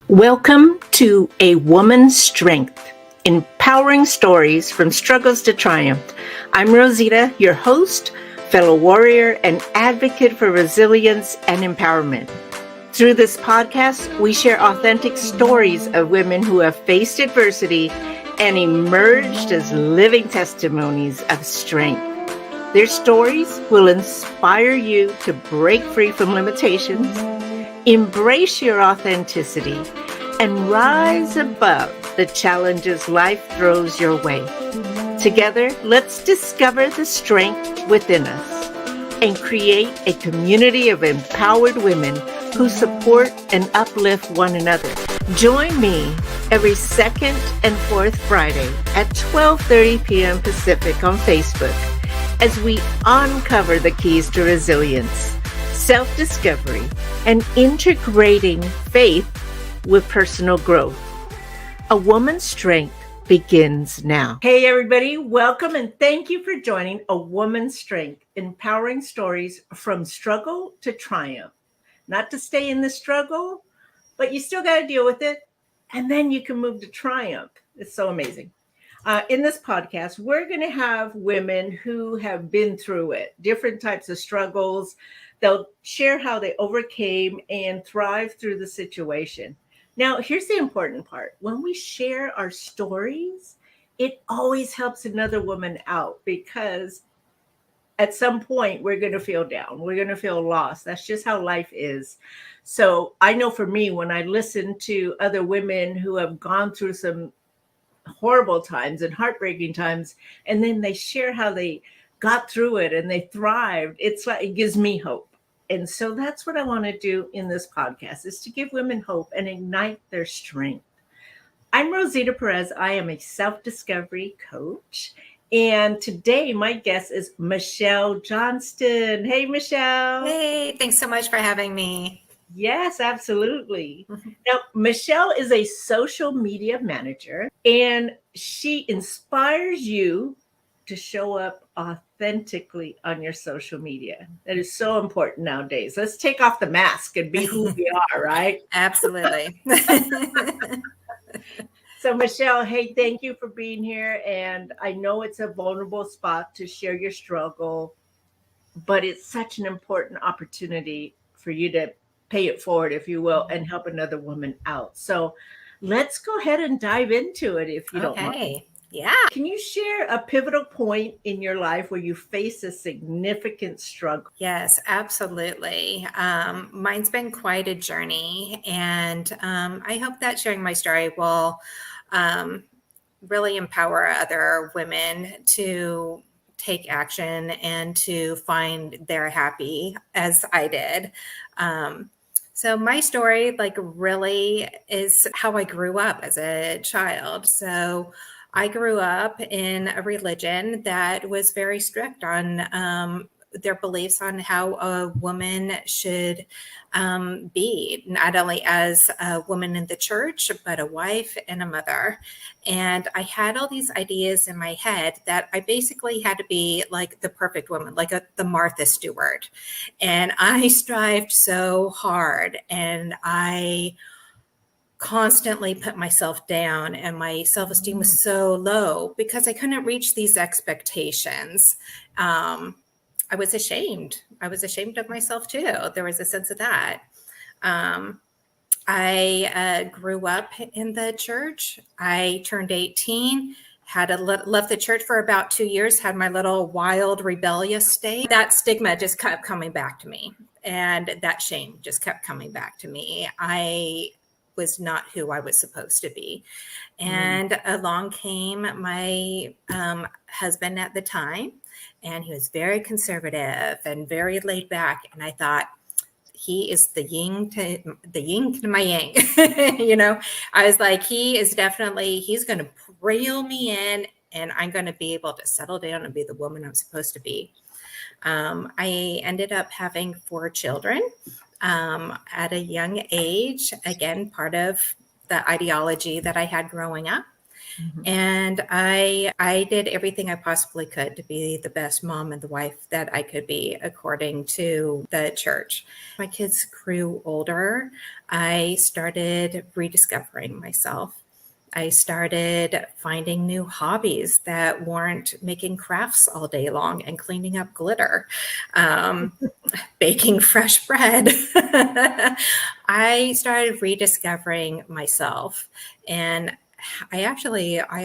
Welcome to A Woman's Strength, empowering stories from struggles to triumph. I'm Rosita, your host, fellow warrior, and advocate for resilience and empowerment. Through this podcast, we share authentic stories of women who have faced adversity and emerged as living testimonies of strength. Their stories will inspire you to break free from limitations, embrace your authenticity, and rise above the challenges life throws your way. Together, let's discover the strength within us and create a community of empowered women who support and uplift one another. Join me every second and fourth Friday at 12:30 p.m. Pacific on Facebook as we uncover the keys to resilience, self-discovery, and integrating faith with personal growth. A woman's strength begins now. Hey everybody, welcome and thank you for joining A Woman's Strength, empowering stories from struggle to triumph. Not to stay in the struggle, but you still got to deal with it, and then you can move to triumph. It's so amazing. In this podcast, we're going to have women who have been through it, different types of struggles. They'll share how they overcame and thrived through the situation. Now, here's the important part. When we share our stories, it always helps another woman out because at some point we're going to feel down. We're going to feel lost. That's just how life is. So I know for me, when I listen to other women who have gone through some horrible times and heartbreaking times, and then they share how they got through it and they thrived, it's like it gives me hope. And so that's what I want to do in this podcast, is to give women hope and ignite their strength. I'm Rosita Perez. I am a self-discovery coach. And today my guest is Michele Johnston. Hey, Michele. Hey, thanks so much for having me. Yes, absolutely. Now, Michele is a social media manager, and she inspires you to show up authentically on your social media. That is so important nowadays. Let's take off the mask and be who we are, right? Absolutely. So, Michele, hey, thank you for being here. And I know it's a vulnerable spot to share your struggle, but it's such an important opportunity for you to pay it forward, if you will, and help another woman out. So let's go ahead and dive into it, if you don't mind. Okay. Yeah. Can you share a pivotal point in your life where you face a significant struggle? Yes, absolutely. Mine's been quite a journey, and I hope that sharing my story will really empower other women to take action and to find their happy, as I did. So my story, really is how I grew up as a child. So I grew up in a religion that was very strict on their beliefs on how a woman should be, not only as a woman in the church, but a wife and a mother. And I had all these ideas in my head that I basically had to be like the perfect woman, like the Martha Stewart. And I strived so hard, and I constantly put myself down, and my self-esteem was so low because I couldn't reach these expectations. I was ashamed. I was ashamed of myself too. There was a sense of that. I grew up in the church. I turned 18, left the church for about 2 years, had my little wild rebellious state. That stigma just kept coming back to me, and that shame just kept coming back to me. I was not who I was supposed to be. And along came my husband at the time, and he was very conservative and very laid back. And I thought, he is the yin to my yang. I was like, he's going to reel me in, and I'm going to be able to settle down and be the woman I'm supposed to be. I ended up having 4 children at a young age. Again, part of the ideology that I had growing up. And I did everything I possibly could to be the best mom and the wife that I could be according to the church. My kids grew older. I started rediscovering myself. I started finding new hobbies that weren't making crafts all day long and cleaning up glitter, baking fresh bread. I started rediscovering myself. And I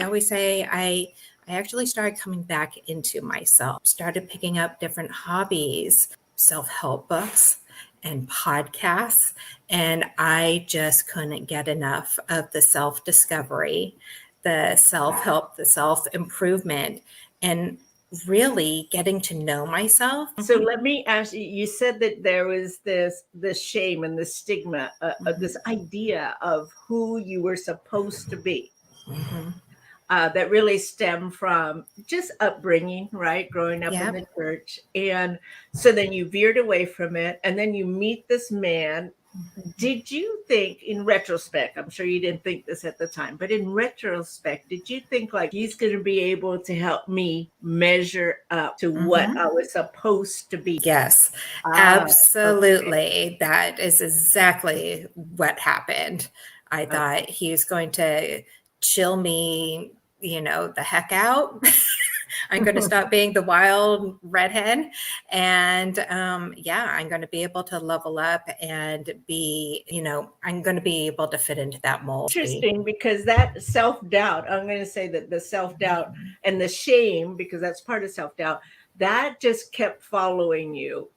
always say, I actually started coming back into myself, started picking up different hobbies, self-help books and podcasts. And I just couldn't get enough of the self-discovery, the self-help, the self-improvement, and really getting to know myself. So let me ask you, you said that there was this shame and the stigma of this idea of who you were supposed to be. That really stemmed from just upbringing, right? Growing up in the church. And so then you veered away from it, and then you meet this man. Did you think, in retrospect, I'm sure you didn't think this at the time, but in retrospect, did you think like he's going to be able to help me measure up to what I was supposed to be? Yes, absolutely. Okay. That is exactly what happened. I thought he was going to chill me, the heck out. I'm going to stop being the wild redhead. And I'm going to be able to level up and be, I'm going to be able to fit into that mold. Interesting, because that self-doubt, I'm going to say that the self-doubt and the shame, because that's part of self-doubt, that just kept following you,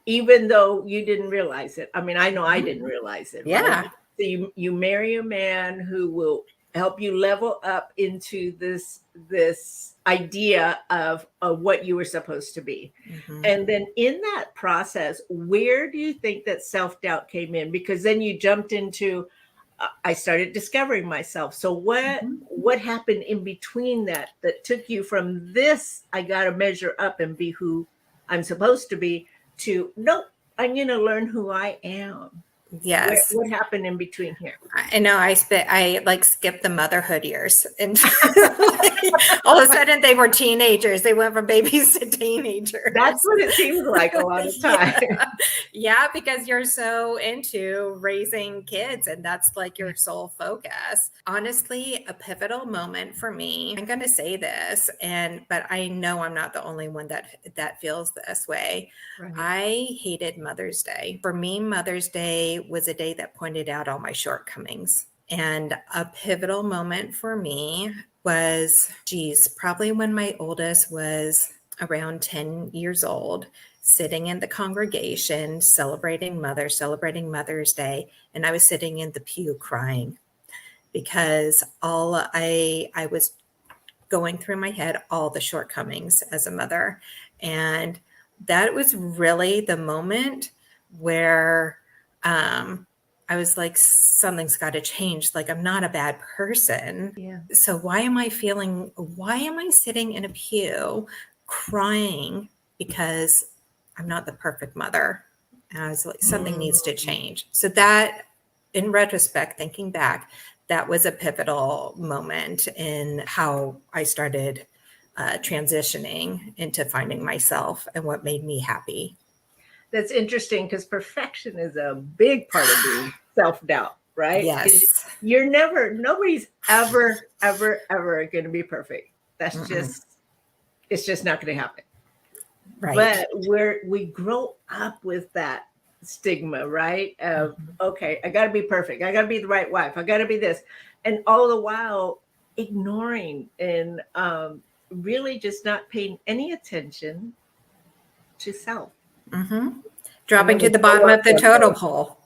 even though you didn't realize it. I mean, I know I didn't realize it. Yeah. Right? So you marry a man who will help you level up into this idea of what you were supposed to be. And then in that process, where do you think that self-doubt came in? Because then you jumped into, I started discovering myself. So what happened in between that took you from this, I got to measure up and be who I'm supposed to be, to, nope, I'm going to learn who I am? Yes. What happened in between here? I know I skipped the motherhood years, and all of a sudden they were teenagers. They went from babies to teenagers. That's what it seems like a lot of time. Yeah, because you're so into raising kids and that's like your sole focus. Honestly, a pivotal moment for me. I'm going to say this, but I know I'm not the only one that feels this way. Right. I hated Mother's Day. For me, Mother's Day was a day that pointed out all my shortcomings. And a pivotal moment for me was, probably when my oldest was around 10 years old, sitting in the congregation, celebrating Mother's Day. And I was sitting in the pew crying because I was going through my head all the shortcomings as a mother. And that was really the moment where I was like, something's got to change. Like, I'm not a bad person. Yeah. So why am I sitting in a pew crying because I'm not the perfect mother? And I was like, something needs to change. So that, in retrospect, thinking back, that was a pivotal moment in how I started transitioning into finding myself and what made me happy. That's interesting, because perfection is a big part of being self-doubt, right? Yes. Nobody's ever going to be perfect. That's it's just not going to happen. Right. But we grow up with that stigma, right? Of, okay, I got to be perfect. I got to be the right wife. I got to be this. And all the while ignoring and really just not paying any attention to self. Dropping to the bottom of the totem pole.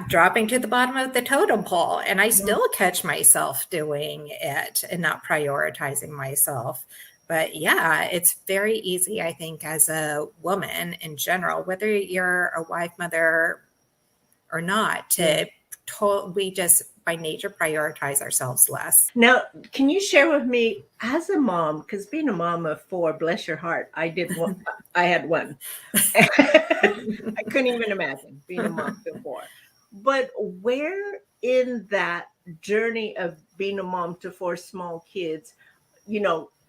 Dropping to the bottom of the totem pole. And I still catch myself doing it and not prioritizing myself. But it's very easy, I think, as a woman in general, whether you're a wife, mother or not, we just by nature prioritize ourselves less. Now, can you share with me, as a mom, because being a mom of 4, bless your heart, I had one. I couldn't even imagine being a mom of 4. But where in that journey of being a mom to four small kids,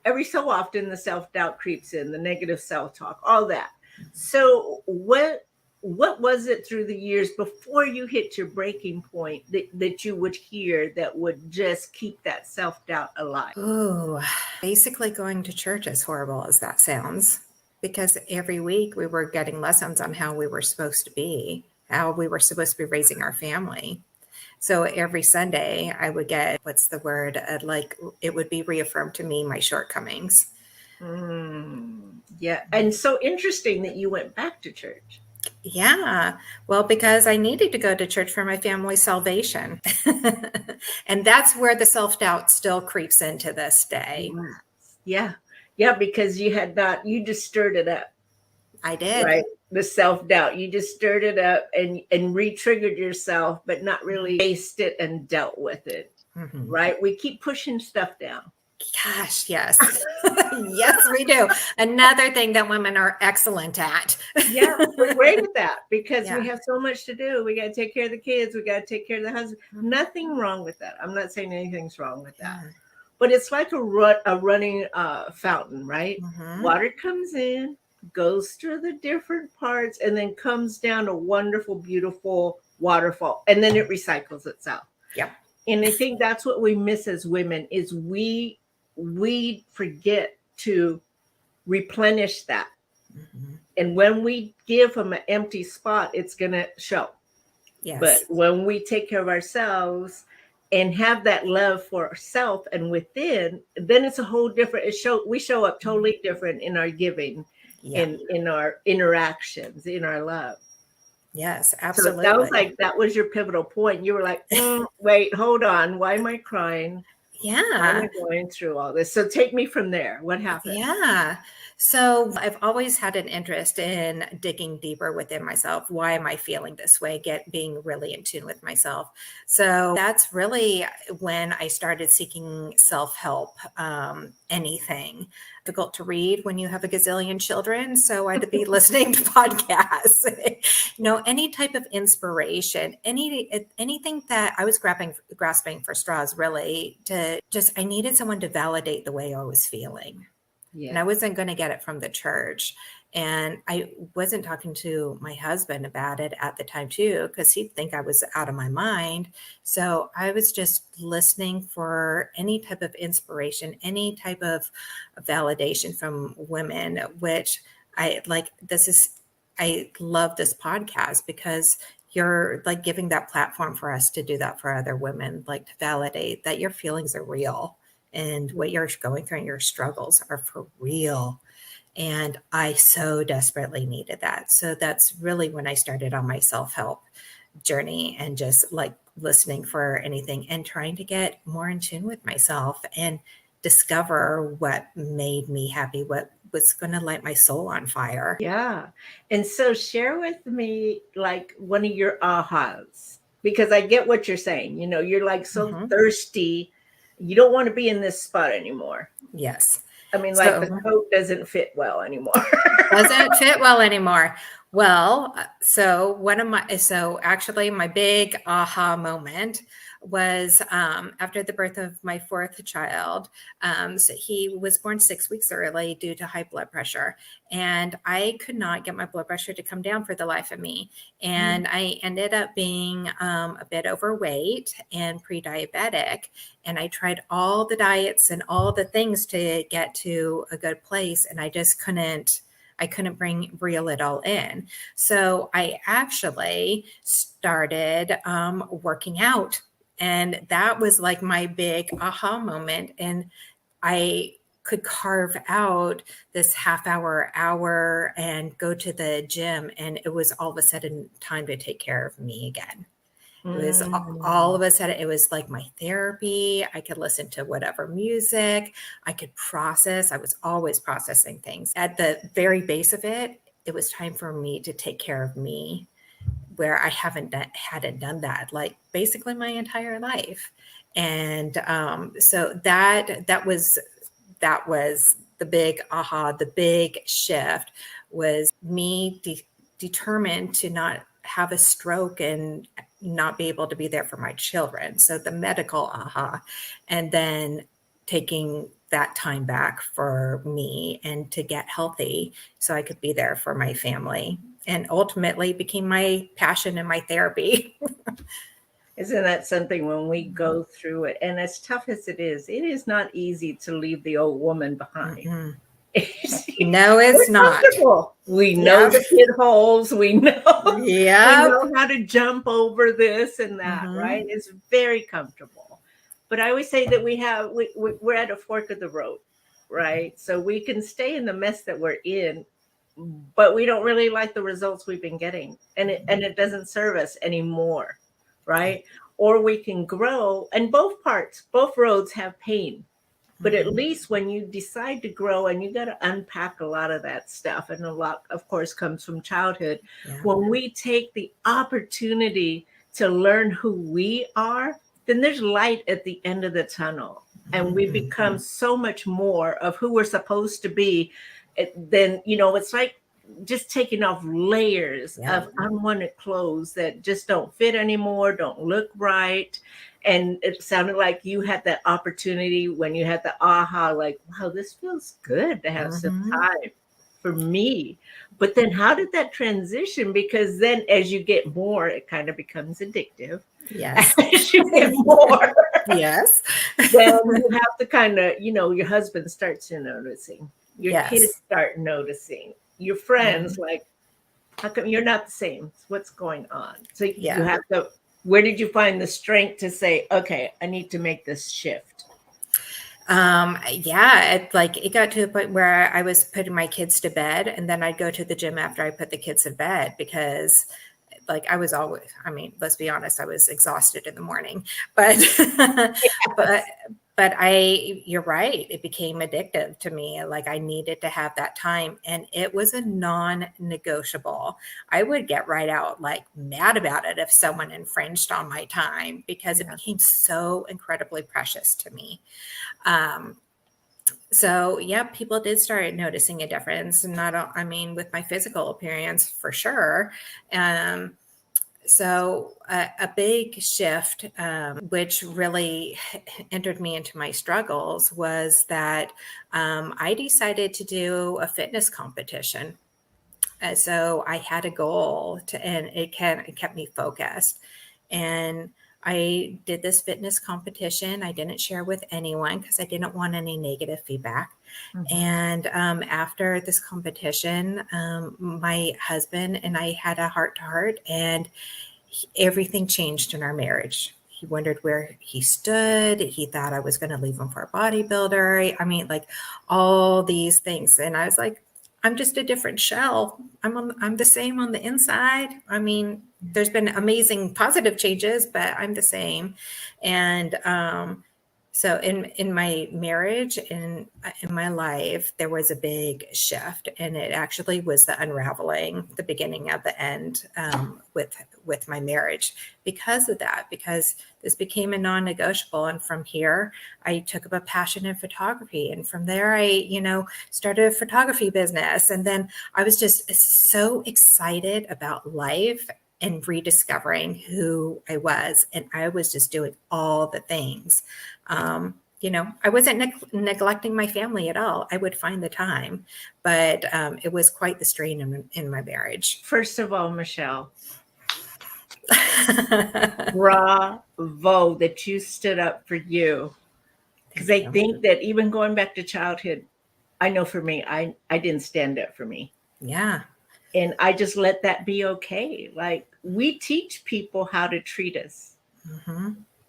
every so often the self-doubt creeps in, the negative self-talk, all that. So what was it through the years before you hit your breaking point that you would hear that would just keep that self-doubt alive? Oh, basically going to church, as horrible as that sounds, because every week we were getting lessons on how we were supposed to be, how we were supposed to be raising our family. So every Sunday I would get, what's the word? Like it would be reaffirmed to me, my shortcomings. Yeah. And so interesting that you went back to church. Yeah. Well, because I needed to go to church for my family's salvation. And that's where the self-doubt still creeps into this day. Yeah. Yeah. Because you just stirred it up. I did. Right. The self-doubt. You just stirred it up and re-triggered yourself, but not really faced it and dealt with it. Mm-hmm. Right. We keep pushing stuff down. Gosh, yes. Yes, we do. Another thing that women are excellent at. Yeah, we're great at that because Yeah. we have so much to do. We got to take care of the kids. We got to take care of the husband. Nothing wrong with that. I'm not saying anything's wrong with that. Yeah. But it's like a running fountain, right? Mm-hmm. Water comes in, goes through the different parts, and then comes down a wonderful, beautiful waterfall. And then it recycles itself. Yep. And I think that's what we miss as women is we forget to replenish that. Mm-hmm. And when we give them an empty spot, it's going to show. Yes. But when we take care of ourselves and have that love for ourselves and within, then it's a whole different, we show up totally different in our giving, in our interactions, in our love. Yes, absolutely. So it sounds like that was your pivotal point. You were like, wait, hold on. Why am I crying? Yeah. Why am I going through all this? So take me from there. What happened? Yeah. So I've always had an interest in digging deeper within myself. Why am I feeling this way? Being really in tune with myself. So that's really when I started seeking self-help, anything. Difficult to read when you have a gazillion children. So I'd be listening to podcasts, any type of inspiration, anything that I was grasping for straws, really, I needed someone to validate the way I was feeling. Yeah. And I wasn't going to get it from the church. And I wasn't talking to my husband about it at the time too, because he'd think I was out of my mind. So I was just listening for any type of inspiration, any type of validation from women, which I love this podcast because you're like giving that platform for us to do that for other women, like to validate that your feelings are real. And what you're going through and your struggles are for real. And I so desperately needed that. So that's really when I started on my self-help journey and just like listening for anything and trying to get more in tune with myself and discover what made me happy, what was going to light my soul on fire. Yeah. And so share with me like one of your ahas, because I get what you're saying. You're like so thirsty. You don't want to be in this spot anymore. Yes. I mean, like the coat doesn't fit well anymore. Doesn't fit well anymore. Well, so actually my big aha moment was after the birth of my fourth child. So he was born 6 weeks early due to high blood pressure. And I could not get my blood pressure to come down for the life of me. And I ended up being a bit overweight and pre-diabetic. And I tried all the diets and all the things to get to a good place. And I just couldn't reel it all in. So I actually started working out. And that was like my big aha moment. And I could carve out this hour, and go to the gym. And it was all of a sudden time to take care of me again. It was all of a sudden, it was like my therapy. I could listen to whatever music. I could process. I was always processing things. At the very base of it, it was time for me to take care of me, where I hadn't done that, like basically my entire life. And so that was the big aha, the big shift was me determined to not have a stroke and not be able to be there for my children. So the medical aha, and then taking that time back for me and to get healthy so I could be there for my family, and ultimately became my passion and my therapy. Isn't that something when we go through it? And as tough as it is not easy to leave the old woman behind. Mm-hmm. No, it's not. We know the pitfalls. We know how to jump over this and that, right? It's very comfortable. But I always say that we're at a fork of the road, right? So we can stay in the mess that we're in, but we don't really like the results we've been getting, and it doesn't serve us anymore, right? Or we can grow, and both roads have pain. But at least when you decide to grow, and you got to unpack a lot of that stuff, and a lot, of course, comes from childhood. Yeah. When we take the opportunity to learn who we are, then there's light at the end of the tunnel. And we become so much more of who we're supposed to be. Then, it's like just taking off layers of unwanted clothes that just don't fit anymore, don't look right. And it sounded like you had that opportunity when you had the aha, like, wow, this feels good to have some time for me. But then how did that transition? Because then as you get more, it kind of becomes addictive. Yes. As you get more. Yes. Then you have to kind of, your husband starts noticing. Your kids start noticing. Your friends, like, how come you're not the same? What's going on? So you have to, where did you find the strength to say, okay, I need to make this shift? It got to the point where I was putting my kids to bed, and then I'd go to the gym after I put the kids to bed, because I was always, let's be honest, I was exhausted in the morning, but, but you're right. It became addictive to me. I needed to have that time, and it was a non-negotiable. I would get right out, mad about it if someone infringed on my time, because it became so incredibly precious to me. So people did start noticing a difference, and with my physical appearance for sure. So a big shift, which really entered me into my struggles, was that I decided to do a fitness competition. So I had a goal and it kept me focused. And I did this fitness competition. I didn't share with anyone because I didn't want any negative feedback. And after this competition, my husband and I had a heart-to-heart, and everything changed in our marriage. He wondered where he stood. He thought I was going to leave him for a bodybuilder. All these things. And I was like, I'm just a different shell. I'm the same on the inside. There's been amazing positive changes, but I'm the same. And so in my marriage and in my life, there was a big shift, and it actually was the unraveling, the beginning of the end with my marriage because of that, because this became a non-negotiable. And from here, I took up a passion in photography. And from there, I, started a photography business. And then I was just so excited about life and rediscovering who I was. And I was just doing all the things. I wasn't neglecting my family at all. I would find the time, but it was quite the strain in my marriage. First of all, Michele, bravo that you stood up for you. Because I think that even going back to childhood, I know for me, I didn't stand up for me. Yeah. And I just let that be okay. We teach people how to treat us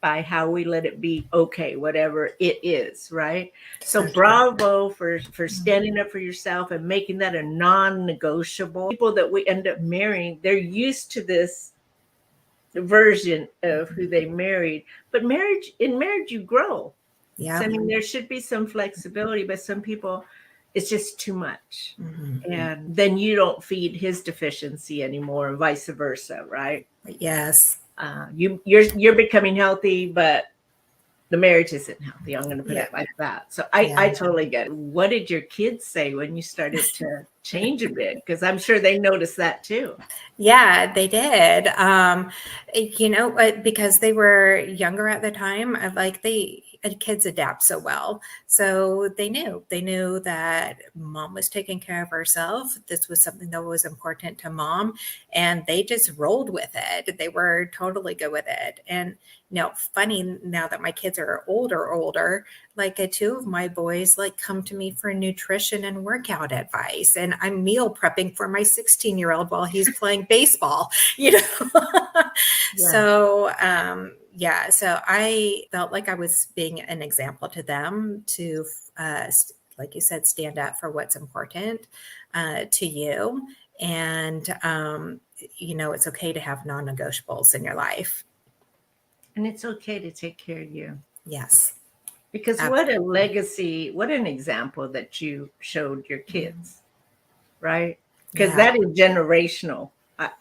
by how we let it be okay, whatever it is, right? So bravo for standing up for yourself and making that a non-negotiable. People that we end up marrying, they're used to this version of who they married. But in marriage, you grow. Yeah. So, there should be some flexibility, but some people, it's just too much. And then you don't feed his deficiency anymore, and vice versa, right? Yes. You're becoming healthy, but the marriage isn't healthy. I'm going to put it like that. So I totally get it. What did your kids say when you started to change a bit? Because I'm sure they noticed that too. Yeah, they did. Because they were younger at the time, kids adapt so well. So they knew that mom was taking care of herself. This was something that was important to mom, and they just rolled with it. They were totally good with it. And funny now that my kids are older, two of my boys come to me for nutrition and workout advice, and I'm meal prepping for my 16-year-old while he's playing baseball. So so I felt like I was being an example to them to like you said, stand up for what's important to you, and it's okay to have non-negotiables in your life, and it's okay to take care of you. Yes. Because what a legacy, what an example that you showed your kids, right? Because that is generational.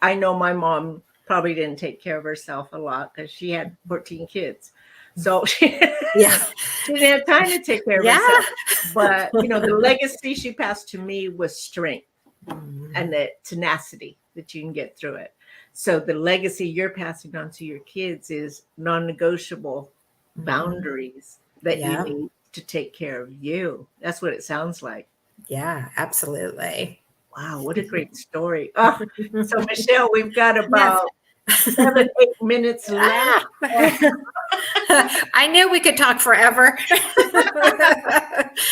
I know my mom probably didn't take care of herself a lot because she had 14 kids. So she didn't have time to take care of herself. But, the legacy she passed to me was strength and the tenacity that you can get through it. So the legacy you're passing on to your kids is non-negotiable boundaries that you need to take care of you. That's what it sounds like. Yeah, absolutely. Wow, what a great story. Oh, so Michele, we've got about 7-8 minutes left. I knew we could talk forever.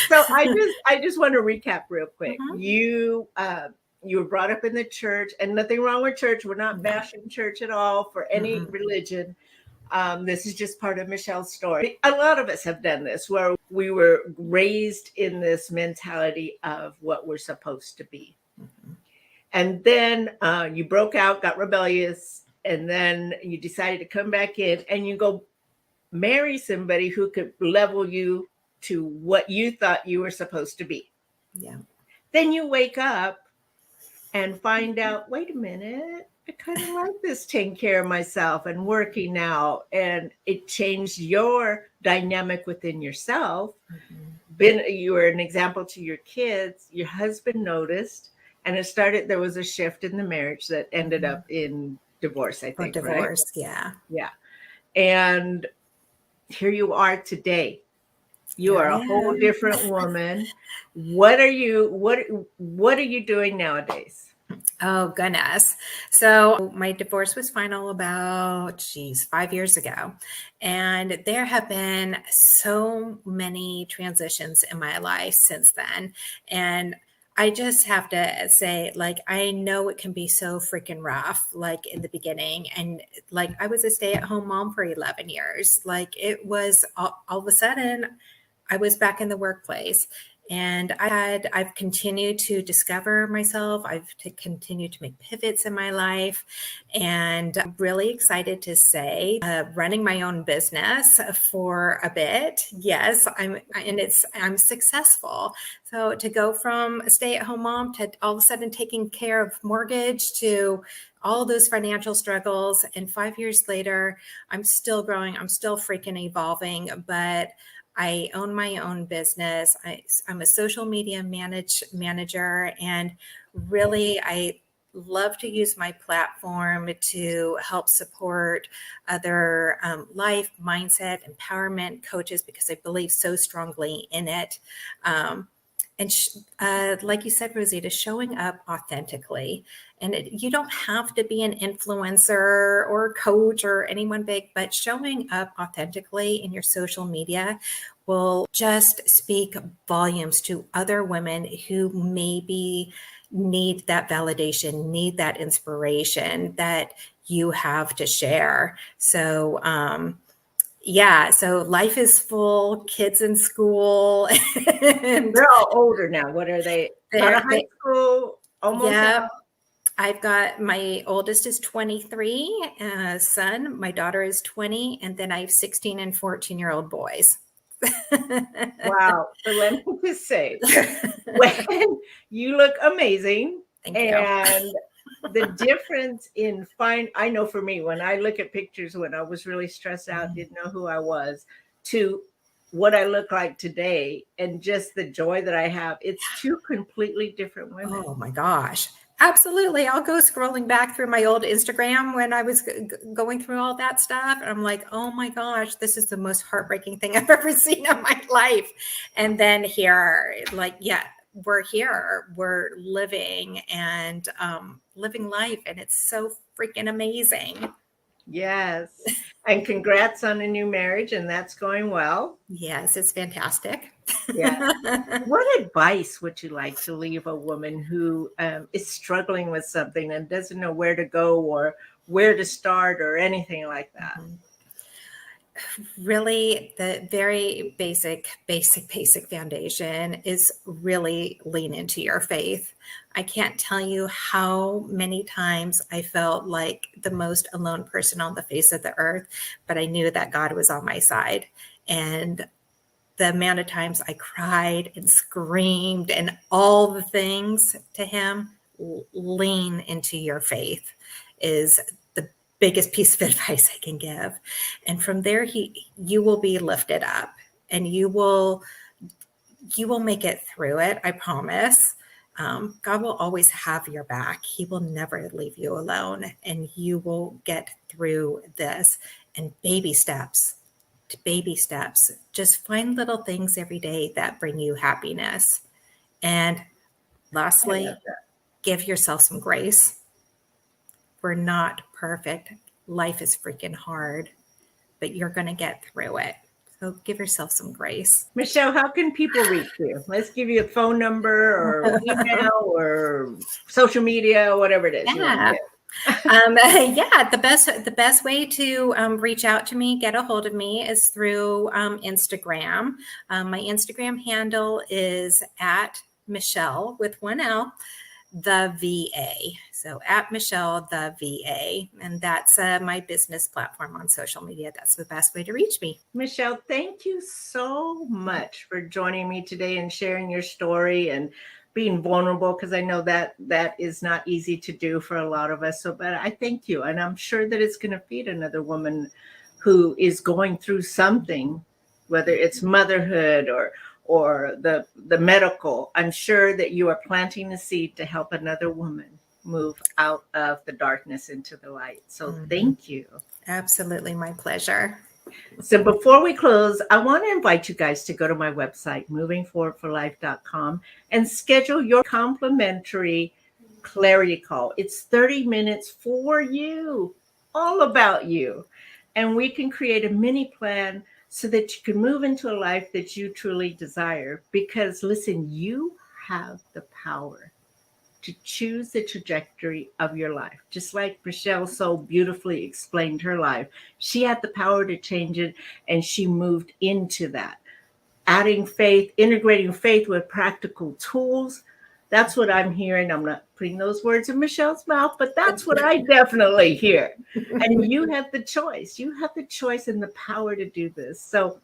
So I just want to recap real quick. You were brought up in the church, and nothing wrong with church. We're not bashing church at all for any religion. This is just part of Michele's story. A lot of us have done this, where we were raised in this mentality of what we're supposed to be. And then you broke out, got rebellious, and then you decided to come back in and you go marry somebody who could level you to what you thought you were supposed to be. Yeah. Then you wake up and find out, wait a minute, I kind of like this, taking care of myself and working out. And it changed your dynamic within yourself. You were an example to your kids. Your husband noticed, and there was a shift in the marriage that ended up in divorce, I think. Divorce, right? Yeah. And here you are today. You are a whole different woman. What are you doing nowadays? Oh, goodness. So my divorce was final about, 5 years ago. And there have been so many transitions in my life since then. And I just have to say, I know it can be so freaking rough, in the beginning. And I was a stay-at-home mom for 11 years. It was all of a sudden, I was back in the workplace. And I've continued to discover myself. I've continued to make pivots in my life, and I'm really excited to say, running my own business for a bit. Yes, I'm successful. So to go from a stay-at-home mom to all of a sudden taking care of mortgage to all those financial struggles, and 5 years later, I'm still growing. I'm still freaking evolving, but I own my own business. I'm a social media manager, and really I love to use my platform to help support other life, mindset, empowerment coaches, because I believe so strongly in it. Like you said, Rosita, showing up authentically. And you don't have to be an influencer or coach or anyone big, but showing up authentically in your social media will just speak volumes to other women who maybe need that validation, need that inspiration that you have to share. So, so life is full, kids in school. And they're all older now. What are they? Out of high school? Almost out? I've got, my oldest is 23, son. My daughter is 20. And then I have 16 and 14-year-old boys. Wow. So let me just say, when you look amazing. Thank you. And the difference in I know for me, when I look at pictures when I was really stressed out, didn't know who I was, to what I look like today and just the joy that I have. It's two completely different women. Oh my gosh. Absolutely. I'll go scrolling back through my old Instagram when I was going through all that stuff. And I'm like, oh my gosh, this is the most heartbreaking thing I've ever seen in my life. And then here, like, yeah, we're here, we're living and living life. And it's so freaking amazing. Yes. And congrats on a new marriage, and that's going well. Yes, it's fantastic. Yeah. What advice would you like to leave a woman who is struggling with something and doesn't know where to go or where to start or anything like that? Really, the very basic foundation is really lean into your faith. I can't tell you how many times I felt like the most alone person on the face of the earth, but I knew that God was on my side. And the amount of times I cried and screamed and all the things to him, lean into your faith is the biggest piece of advice I can give. And from there, you will be lifted up and you will make it through it. I promise. God will always have your back. He will never leave you alone, and you will get through this. And baby steps to baby steps. Just find little things every day that bring you happiness. And lastly, give yourself some grace. We're not perfect. Life is freaking hard, but you're going to get through it. So give yourself some grace. Michele, how can people reach you? Let's give you a phone number or email or social media, whatever it is. Yeah. The best way to reach out to me, get a hold of me, is through Instagram. My Instagram handle is at Michele with one L, the VA. So at Michele, the VA. And that's my business platform on social media. That's the best way to reach me. Michele, thank you so much for joining me today and sharing your story and being vulnerable, because I know that is not easy to do for a lot of us. So, but I thank you. And I'm sure that it's going to feed another woman who is going through something, whether it's motherhood or the medical. I'm sure that you are planting a seed to help another woman move out of the darkness into the light. So thank you. Absolutely. My pleasure. So before we close, I want to invite you guys to go to my website, movingforwardforlife.com, and schedule your complimentary clarity call. It's 30 minutes for you, all about you. And we can create a mini plan so that you can move into a life that you truly desire. Because listen, you have the power to choose the trajectory of your life. Just like Michele so beautifully explained her life, she had the power to change it, and she moved into that. Adding faith, integrating faith with practical tools. That's what I'm hearing. I'm not putting those words in Michele's mouth, but that's what I definitely hear. And you have the choice. You have the choice and the power to do this. So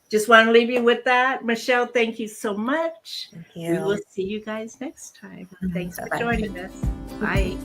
just want to leave you with that. Michele, thank you so much. Thank you. We will see you guys next time. Thanks for joining us. Bye.